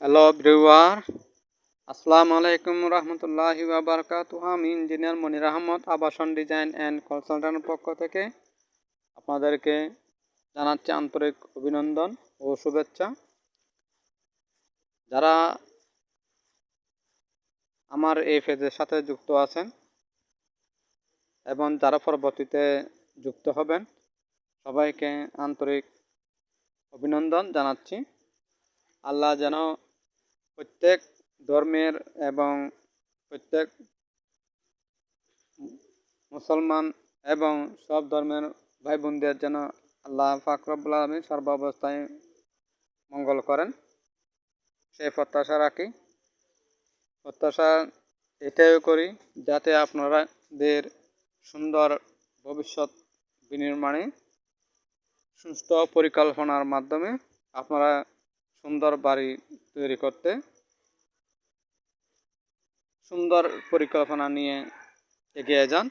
Hello viewer, আসসালামু আলাইকুম রহমতুল্লাহি ওয়া বারাকাতুহু। আমি ইঞ্জিনিয়ার মনির আহমদ, আবাসন ডিজাইন অ্যান্ড কনসালট্যান্টের পক্ষ থেকে আপনাদেরকে জানাচ্ছি আন্তরিক অভিনন্দন ও শুভেচ্ছা। যারা আমার এই পেজের সাথে যুক্ত আছেন এবং যারা পরবর্তীতে যুক্ত হবেন, সবাইকে আন্তরিক অভিনন্দন জানাচ্ছি। আল্লাহ যেন প্রত্যেক ধর্মের এবং প্রত্যেক মুসলমান এবং সব ধর্মের ভাই বোনদের যেন আল্লাহ পাক রব্বুল আলামিন সর্বাবস্থায় মঙ্গল করেন, সেই প্রত্যাশা রাখি। প্রত্যাশা এটাও করি যাতে আপনাদের সুন্দর ভবিষ্যৎ বিনির্মাণে সুষ্ঠু পরিকল্পনার মাধ্যমে আপনারা সুন্দর বাড়ি তৈরি করতে সুন্দর পরিকল্পনা নিয়ে এগিয়ে যান,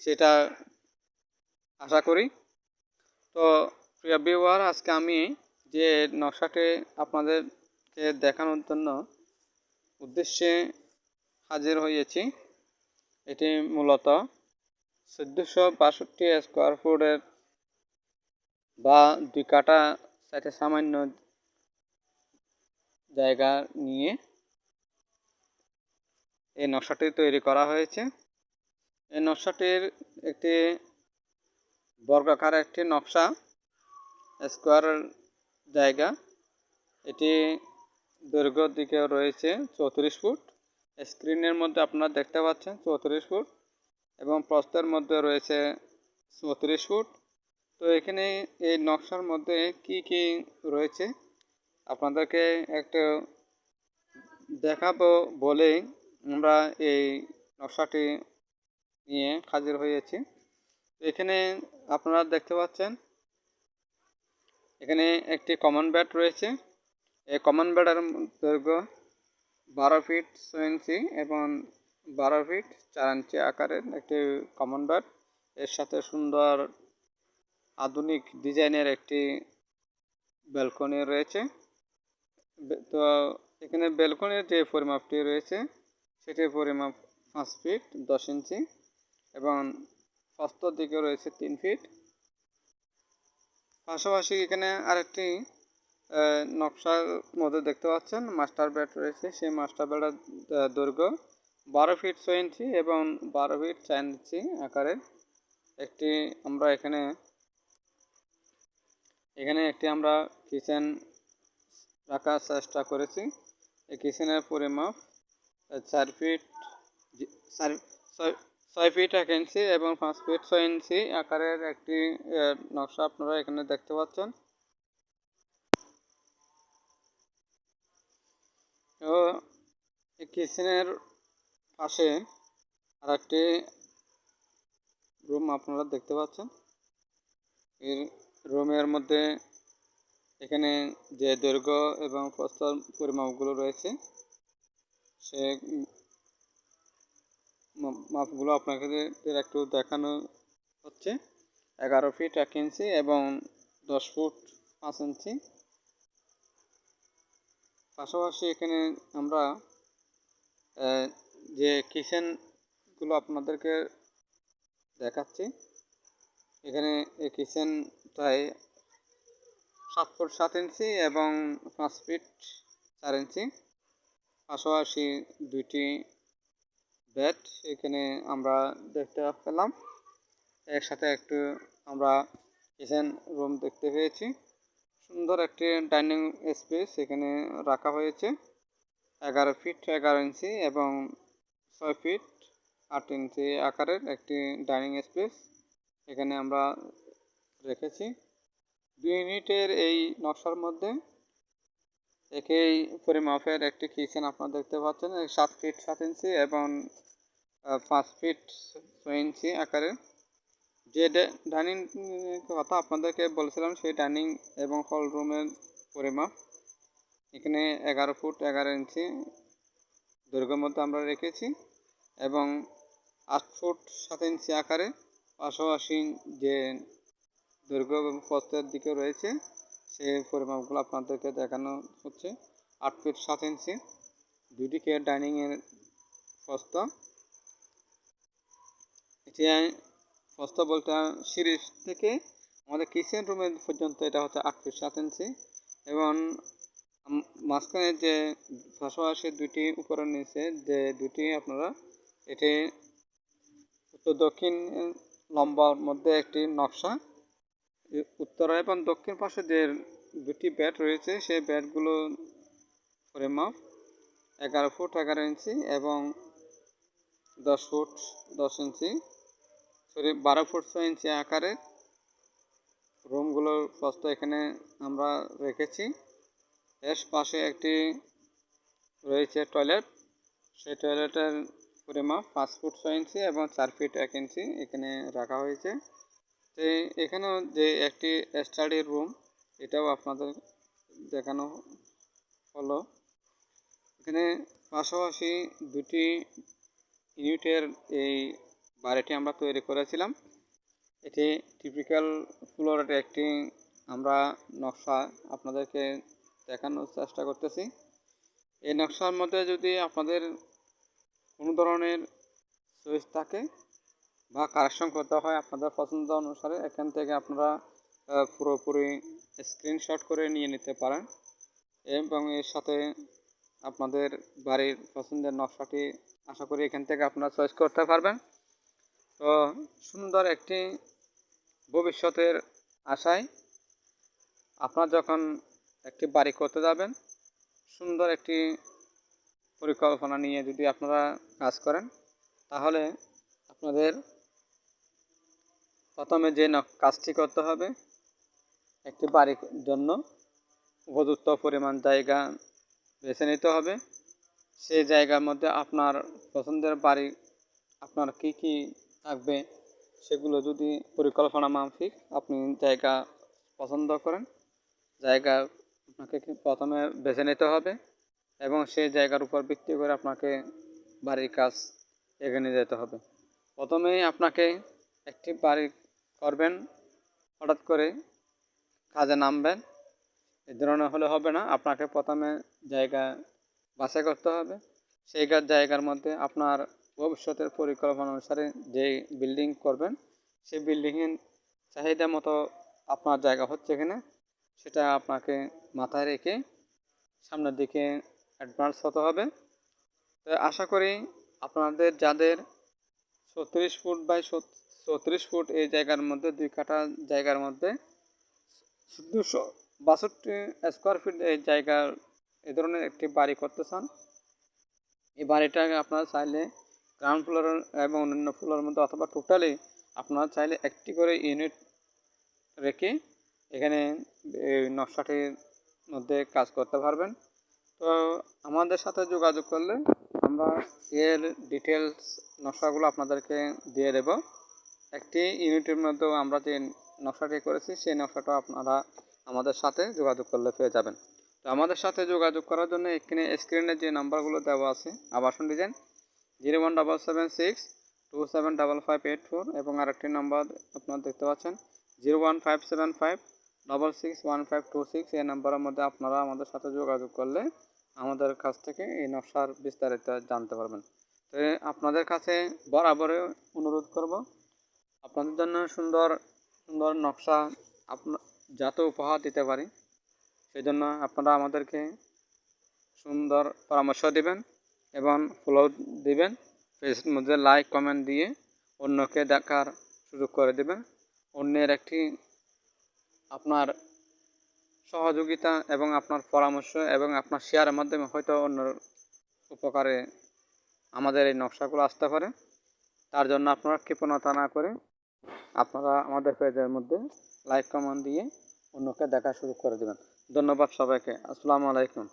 সেটা আশা করি। তো প্রিয় ভিউয়ার, আজকে আমি যে নকশাটি আপনাদেরকে দেখানোর জন্য উদ্দেশ্যে হাজির হয়েছি, এটি মূলত 1462 স্কোয়ার ফুটের বা 2 কাঠা সাইটে সামান্য জায়গা নিয়ে এই নকশাটি তৈরি করা হয়েছে। এই নকশাটির একটি বর্গাকার একটি নকশা, স্কোয়ার জায়গা। এটি দৈর্ঘ্যের দিকে রয়েছে 34 ফুট। স্ক্রিনের মধ্যে আপনারা দেখতে পাচ্ছেন 34 ফুট এবং প্রস্থের মধ্যে রয়েছে 34 ফুট। তো এখানে এই নকশার মধ্যে কি কি রয়েছে আপনাদেরকে একটু দেখাবো বলেই আমরা এই নকশাটি নিয়ে হাজির হয়েছি। এখানে আপনারা দেখতে পাচ্ছেন এখানে একটি কমন বেড রয়েছে। এই কমন বেডের দৈর্ঘ্য 12 ফিট 6 ইঞ্চি এবং 12 ফিট 4 ইঞ্চি আকারের একটি কমন বেড। এর সাথে সুন্দর আধুনিক ডিজাইনের একটি ব্যালকনি রয়েছে। তো এখানে ব্যালকনির যে পরিমাপটি রয়েছে সেটির পরিমাপ 5 ফিট 10 ইঞ্চি এবং প্রস্থর দিকে রয়েছে 3 ফিট। পাশাপাশি এখানে আরেকটি নকশার মধ্যে দেখতে পাচ্ছেন মাস্টার বেড রয়েছে। সেই মাস্টার বেডের দৈর্ঘ্য 12 ফিট 6 ইঞ্চি এবং 12 ফিট 4 ইঞ্চি আকারের একটি আমরা এখানে একটি আমরা কিচেন রাখার চেষ্টা করেছি। এই কিচেনের পরিমাপ 4 ফিট 6 ফিট 1 ইঞ্চি এবং 5 ফিট 6 ইঞ্চি আকারের একটি নকশা আপনারা এখানে দেখতে পাচ্ছেন। তো এই কিচেনের পাশে আরেকটি রুম আপনারা দেখতে পাচ্ছেন। এই রুমের মধ্যে এখানে যে দৈর্ঘ্য এবং প্রস্থ পরিমাপগুলো রয়েছে সে মাপগুলো আপনাদের একটু দেখানো হচ্ছে। 11 ফিট 1 ইঞ্চি এবং 10 ফুট 5 ইঞ্চি। পাশাপাশি এখানে আমরা যে কিচেনগুলো আপনাদেরকে দেখাচ্ছি, এখানে এই কিচেনটায় 7 ফুট 7 ইঞ্চি এবং 5 ফিট 4 ইঞ্চি। পাশাপাশি দুইটি বেড এখানে আমরা দেখতে পেলাম। একসাথে একটু আমরা কিচেন রুম দেখতে পেয়েছি। সুন্দর একটি ডাইনিং স্পেস এখানে রাখা হয়েছে। 11 ফিট 11 ইঞ্চি এবং 6 ফিট 8 ইঞ্চি আকারের একটি ডাইনিং স্পেস এখানে আমরা রেখেছি। 2 ইউনিটের এই নকশার মধ্যে একই পরিমাপের একটি কিচেন আপনারা দেখতে পাচ্ছেন। 7 ফিট 7 ইঞ্চি এবং 5 ফিট 6 ইঞ্চি আকারের যে ডাইনিং কথা আপনাদেরকে বলেছিলাম, সেই ডাইনিং এবং হল রুমের পরিমাপ এখানে 11 ফুট 11 ইঞ্চি দৈর্ঘ্যের মধ্যে আমরা রেখেছি এবং 8 ফুট 7 ইঞ্চি আকারে পাশাপাশি যে দৈর্ঘ্য এবং প্রস্থের দিকে রয়েছে সেই পরিমাপগুলো আপনাদেরকে দেখানো হচ্ছে। 8 ফিট 7 ইঞ্চি, দুদিকে ডাইনিংয়ের প্রস্থ। এটি প্রস্থ বলতে সিঁড়ি থেকে আমাদের কিচেন রুমের পর্যন্ত এটা হচ্ছে 8 ফিট 7 ইঞ্চি, এবং মাঝখানে যে পাশাপাশি দুটি উপরের নিচে যে দুটি আপনারা এটি উত্তর দক্ষিণ লম্বার মধ্যে একটি নকশা। উত্তর এবং দক্ষিণ পাশে যে দুটি বেড রয়েছে সেই বেডগুলো পরিমাপ 11 ফুট 11 ইঞ্চি এবং 10 ফুট 10 ইঞ্চি, 12 ফুট 6 ইঞ্চি আকারে রুমগুলোর প্রস্থ এখানে আমরা রেখেছি। এর পাশে একটি রয়েছে টয়লেট, সেই টয়লেটের পরিমাপ 5 ফুট 6 ইঞ্চি এবং 4 ফিট 1 ইঞ্চি এখানে রাখা হয়েছে। তো এখানেও যে একটি স্টাডি রুম, এটাও আপনাদের দেখানো হলো। এখানে পাশাপাশি দুটি ইউনিটের এই বাড়িটি আমরা তৈরি করেছিলাম। এটি টিপিক্যাল ফ্লোরের একটি আমরা নকশা আপনাদেরকে দেখানোর চেষ্টা করতেছি। এই নকশার মধ্যে যদি আপনাদের কোনো ধরনের চয়েস থাকে বা কারেকশন করতে হয় আপনাদের পছন্দ অনুসারে, এখান থেকে আপনারা পুরোপুরি স্ক্রিনশট করে নিয়ে নিতে পারেন এবং এর সাথে আপনাদের বাড়ির পছন্দের নকশাটি আশা করি এখান থেকে আপনারা চয়েস করতে পারবেন। তো সুন্দর একটি ভবিষ্যতের আশায় আপনারা যখন একটি বাড়ি করতে যাবেন, সুন্দর একটি পরিকল্পনা নিয়ে যদি আপনারা কাজ করেন, তাহলে আপনাদের প্রথমে যে কাজটি করতে হবে, একটি বাড়ির জন্য উপযুক্ত পরিমাণ জায়গা বেছে নিতে হবে। সেই জায়গার মধ্যে আপনার পছন্দের বাড়ি আপনার কি কি থাকবে সেগুলো যদি পরিকল্পনা মাফিক আপনি জায়গা পছন্দ করেন, জায়গা আপনাকে প্রথমে বেছে নিতে হবে এবং সেই জায়গার উপর ভিত্তি করে আপনাকে বাড়ির কাজ এগিয়ে নিয়ে যেতে হবে। প্রথমেই আপনাকে একটি বাড়ি করবেন, হঠাৎ করে কাজে নামবেন এই ধরনের হলে হবে না। আপনাকে প্রথমে জায়গা বাছাই করতে হবে। সেই জায়গার মধ্যে আপনার ভবিষ্যতের পরিকল্পনা অনুসারে যে বিল্ডিং করবেন, সেই বিল্ডিংয়ের চাহিদা মতো আপনার জায়গা হচ্ছে কিনা সেটা আপনাকে মাথায় রেখে সামনের দিকে অ্যাডভান্স হতে হবে। তো আশা করি আপনাদের যাদের 36 ফুট বাই 34 ফুট এই জায়গার মধ্যে 2 কাঠা জায়গার মধ্যে 262 স্কোয়ার ফিট এই জায়গার এ ধরনের একটি বাড়ি করতে চান, এই বাড়িটাকে আপনারা চাইলে গ্রাউন্ড ফ্লোর এবং অন্যান্য ফ্লোরের মধ্যে অথবা টোটালি আপনারা চাইলে একটি করে ইউনিট রেখে এখানে এই নকশাটির মধ্যে কাজ করতে পারবেন। তো আমাদের সাথে যোগাযোগ করলে আমরা এর ডিটেলস নকশাগুলো আপনাদেরকে দিয়ে দেব। একটি ইউনিটের মধ্যেও আমরা যে নকশাটি করেছি সেই নকশাটা আপনারা আমাদের সাথে যোগাযোগ করলে পেয়ে যাবেন। তো আমাদের সাথে যোগাযোগ করার জন্য এখানে স্ক্রিনে যে নাম্বারগুলো দেওয়া আছে, আবাসন ডিজাইন 01776275584 এবং আরেকটি নাম্বার আপনারা দেখতে পাচ্ছেন 01575661526। এই নাম্বারের মধ্যে আপনারা আমাদের সাথে যোগাযোগ করলে আমাদের কাছ থেকে এই নকশার বিস্তারিত জানতে পারবেন। তো আপনাদের কাছে বরাবরই অনুরোধ করব, আপনাদের জন্য সুন্দর সুন্দর নকশা যাতে উপহার দিতে পারি সেই জন্য আপনারা আমাদেরকে সুন্দর পরামর্শ দিবেন এবং ফলো দিবেন, ফেসবুকের মধ্যে লাইক কমেন্ট দিয়ে অন্যকে দেখার সুযোগ করে দেবেন। অন্যের একটি আপনার সহযোগিতা এবং আপনার পরামর্শ এবং আপনার শেয়ারের মাধ্যমে হয়তো অন্যর উপকারে আমাদের এই নকশাগুলো আসতে পারে। তার জন্য আপনারা কৃপণতা না করে আপনারা আমাদের পেজের মধ্যে লাইক কমেন্ট দিয়ে অন্যকে দেখা শুরু করে দেবেন। ধন্যবাদ সবাইকে। আসসালামু আলাইকুম।